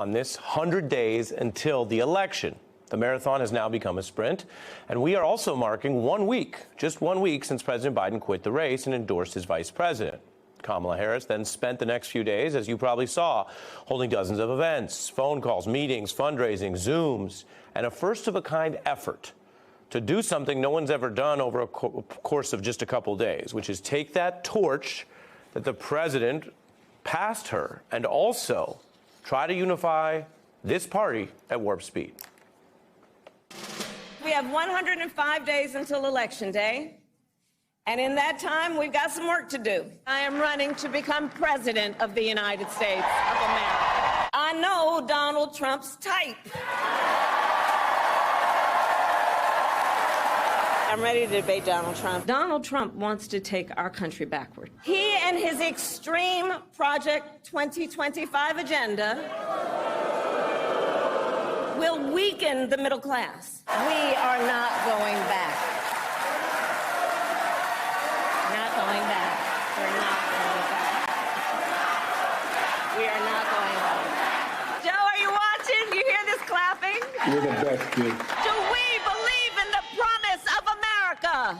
on this 100 days until the election. The marathon has now become a sprint, and we are also marking 1 week, just 1 week, since President Biden quit the race and endorsed his vice president. Kamala Harris then spent the next few days, as you probably saw, holding dozens of events, phone calls, meetings, fundraising, Zooms, and a first-of-a-kind effort to do something no one's ever done over a course of just a couple days, which is take that torch that the president passed her and also try to unify this party at warp speed. We have 105 days until Election Day, and in that time, we've got some work to do. I am running to become President of the United States of America. I know Donald Trump's type. I'm ready to debate Donald Trump. Donald Trump wants to take our country backward. He and his extreme Project 2025 agenda will weaken the middle class. We are not going back. Not going back. We're not going back. We are not going back. Joe, are you watching? You hear this clapping? You're the best, kid. Do we believe in the promise of America?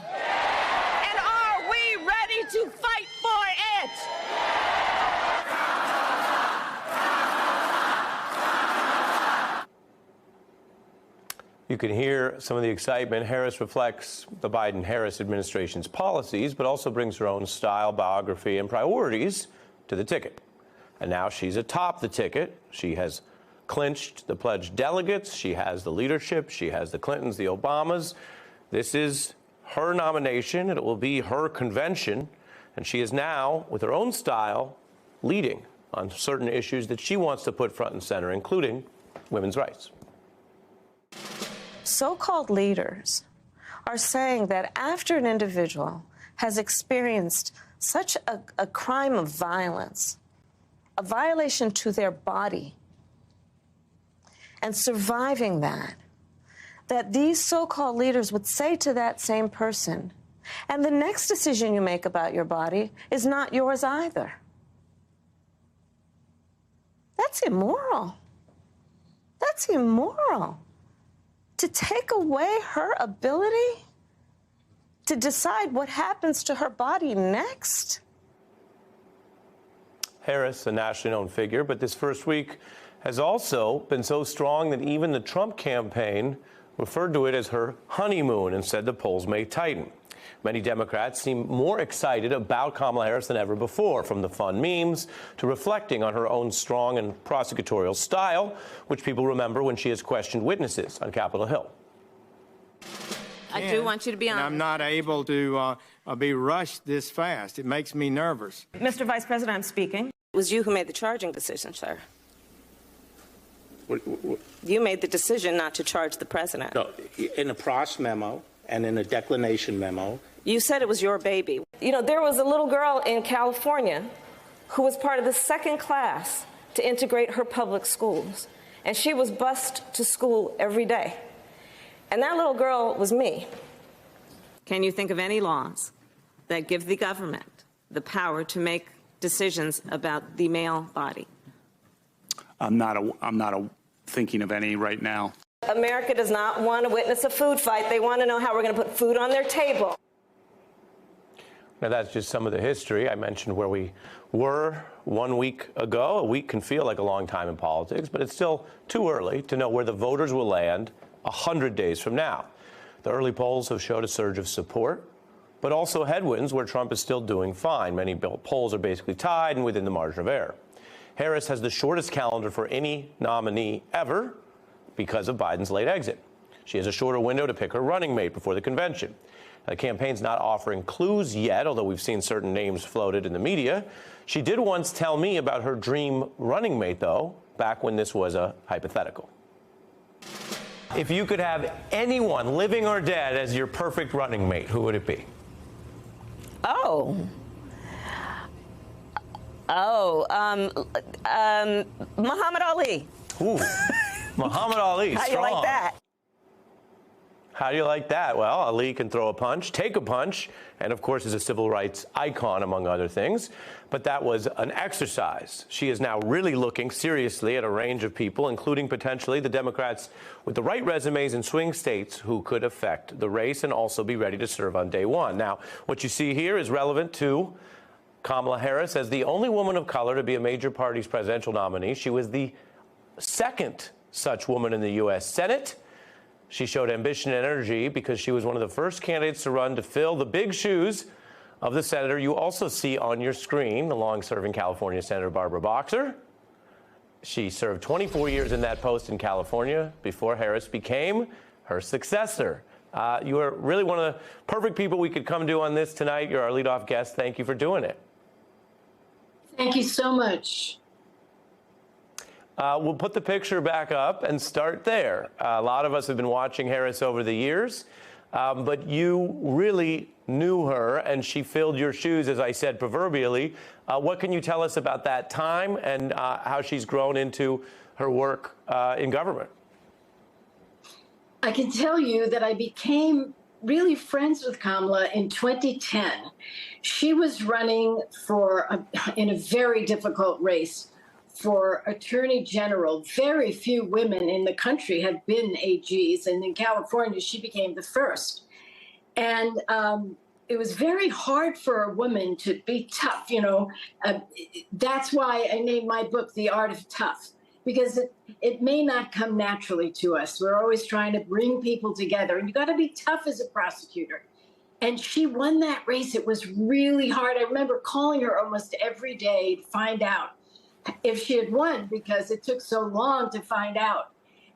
And are we ready to fight for it? You can hear some of the excitement. Harris reflects the Biden-Harris administration's policies, but also brings her own style, biography, and priorities to the ticket. And now she's atop the ticket. She has clinched the pledged delegates. She has the leadership. She has the Clintons, the Obamas. This is her nomination. It will be her convention. And she is now, with her own style, leading on certain issues that she wants to put front and center, including women's rights. So-called leaders are saying that after an individual has experienced such a crime of violence, a violation to their body, and surviving that these so-called leaders would say to that same person, and the next decision you make about your body is not yours either. That's immoral. That's immoral. To take away her ability to decide what happens to her body next? Harris, a nationally known figure, but this first week has also been so strong that even the Trump campaign referred to it as her honeymoon and said the polls may tighten. Many Democrats seem more excited about Kamala Harris than ever before, from the fun memes to reflecting on her own strong and prosecutorial style, which people remember when she has questioned witnesses on Capitol Hill. I do want you to be honest. I'm not able to be rushed this fast. It makes me nervous. Mr. Vice President, I'm speaking. It was you who made the charging decision, sir. What? You made the decision not to charge the president. No, in a Pross memo and in a declination memo. You said it was your baby. You know, there was a little girl in California who was part of the second class to integrate her public schools, and she was bused to school every day. And that little girl was me. Can you think of any laws that give the government the power to make decisions about the male body? I'm not thinking of any right now. America does not want to witness a food fight. They want to know how we're going to put food on their table. Now, that's just some of the history. I mentioned where we were 1 week ago. A week can feel like a long time in politics, but it's still too early to know where the voters will land 100 days from now. The early polls have showed a surge of support, but also headwinds where Trump is still doing fine. Many polls are basically tied and within the margin of error. Harris has the shortest calendar for any nominee ever because of Biden's late exit. She has a shorter window to pick her running mate before the convention. The campaign's not offering clues yet, although we've seen certain names floated in the media. She did once tell me about her dream running mate, though, back when this was a hypothetical. If you could have anyone, living or dead, as your perfect running mate, who would it be? Muhammad Ali. Ooh, Muhammad Ali. How strong. you like that? How do you like that? Well, Ali can throw a punch, take a punch, and of course is a civil rights icon, among other things. But that was an exercise. She is now really looking seriously at a range of people, including potentially the Democrats with the right resumes in swing states who could affect the race and also be ready to serve on day one. Now, what you see here is relevant to Kamala Harris as the only woman of color to be a major party's presidential nominee. She was the second such woman in the U.S. Senate. She showed ambition and energy because she was one of the first candidates to run to fill the big shoes of the senator you also see on your screen, the long-serving California Senator Barbara Boxer. She served 24 years in that post in California before Harris became her successor. You are really one of the perfect people we could come to on this tonight. You're our leadoff guest. Thank you for doing it. Thank you so much. We'll put the picture back up and start there. A lot of us have been watching Harris over the years, but you really knew her, and she filled your shoes, as I said, proverbially. What can you tell us about that time and how she's grown into her work in government? I can tell you that I became really friends with Kamala in 2010. She was running in a very difficult race for Attorney General. Very few women in the country have been AGs, and in California, she became the first. And it was very hard for a woman to be tough, that's why I named my book The Art of Tough, because it may not come naturally to us. We're always trying to bring people together, and you got to be tough as a prosecutor. And she won that race. It was really hard. I remember calling her almost every day to find out if she had won, because it took so long to find out.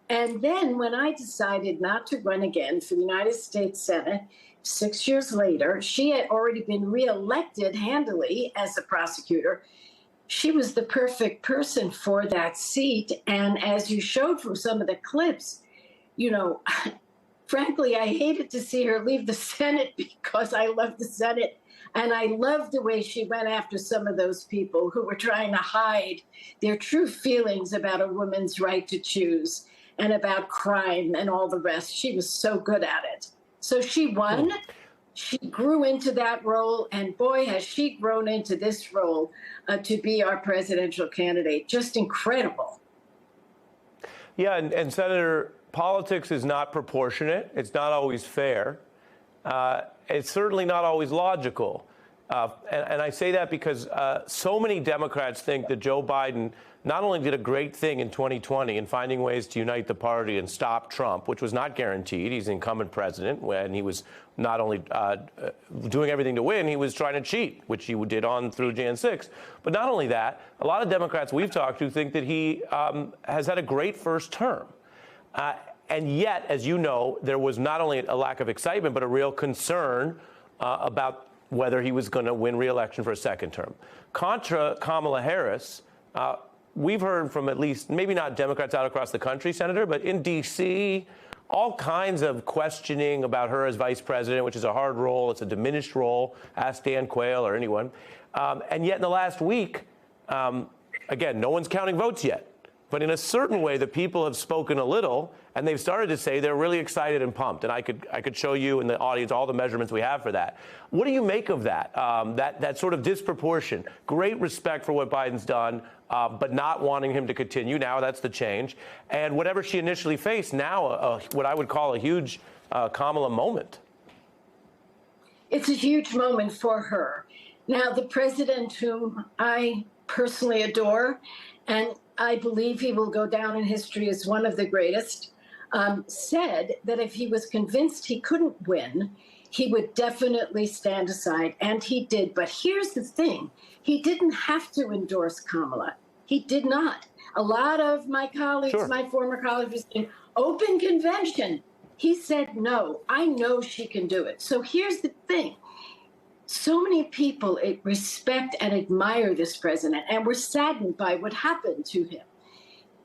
And then when I decided not to run again for the United States Senate, 6 years later, she had already been reelected handily as a prosecutor. She was the perfect person for that seat. And as you showed from some of the clips, frankly, I hated to see her leave the Senate because I love the Senate. And I loved the way she went after some of those people who were trying to hide their true feelings about a woman's right to choose and about crime and all the rest. She was so good at it. So she won. She grew into that role, and boy, has she grown into this role to be our presidential candidate. Just incredible. Yeah, and Senator, politics is not proportionate. It's not always fair. It's certainly not always logical. And I say that because so many Democrats think that Joe Biden not only did a great thing in 2020 in finding ways to unite the party and stop Trump, which was not guaranteed. He's the incumbent president, and he was not only doing everything to win, he was trying to cheat, which he did on through Jan 6. But not only that, a lot of Democrats we've talked to think that he has had a great first term. And yet, as you know, there was not only a lack of excitement, but a real concern about whether he was going to win re-election for a second term. Contra Kamala Harris, we've heard from at least, maybe not Democrats out across the country, Senator, but in D.C., all kinds of questioning about her as vice president, which is a hard role. It's a diminished role. Ask Dan Quayle or anyone. And yet in the last week, again, no one's counting votes yet. But in a certain way, the people have spoken a little, and they've started to say they're really excited and pumped. And I could show you in the audience all the measurements we have for that. What do you make of that? That sort of disproportion? Great respect for what Biden's done, but not wanting him to continue. Now that's the change. And whatever she initially faced, now what I would call a huge Kamala moment. It's a huge moment for her. Now, the president, whom I personally adore, and I believe he will go down in history as one of the greatest, said that if he was convinced he couldn't win, he would definitely stand aside, and he did. But here's the thing. He didn't have to endorse Kamala. He did not. A lot of my colleagues, Sure. my former colleagues, were saying, open convention. He said, no, I know she can do it. So here's the thing. So many people respect and admire this president and were saddened by what happened to him,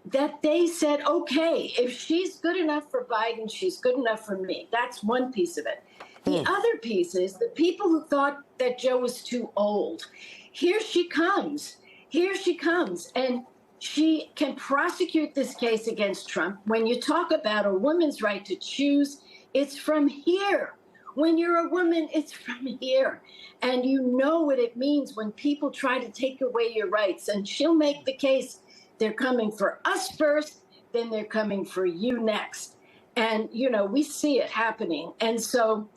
that they said, okay, if she's good enough for Biden, she's good enough for me. That's one piece of it. The other piece is the people who thought that Joe was too old. Here she comes. Here she comes. And she can prosecute this case against Trump. When you talk about a woman's right to choose, It's from here. When you're a woman, it's from here. And you know what it means when people try to take away your rights. And she'll make the case they're coming for us first, then they're coming for you next. And, we see it happening. And so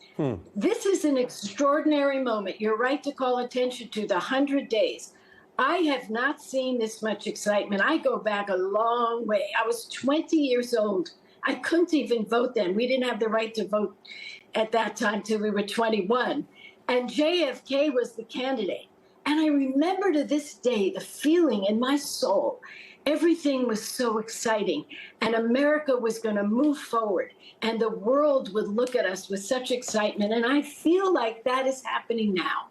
this is an extraordinary moment. You're right to call attention to the 100 days. I have not seen this much excitement. I go back a long way. I was 20 years old. I couldn't even vote then. We didn't have the right to vote at that time till we were 21. And JFK was the candidate. And I remember to this day the feeling in my soul. Everything was so exciting, and America was going to move forward, and the world would look at us with such excitement. And I feel like that is happening now.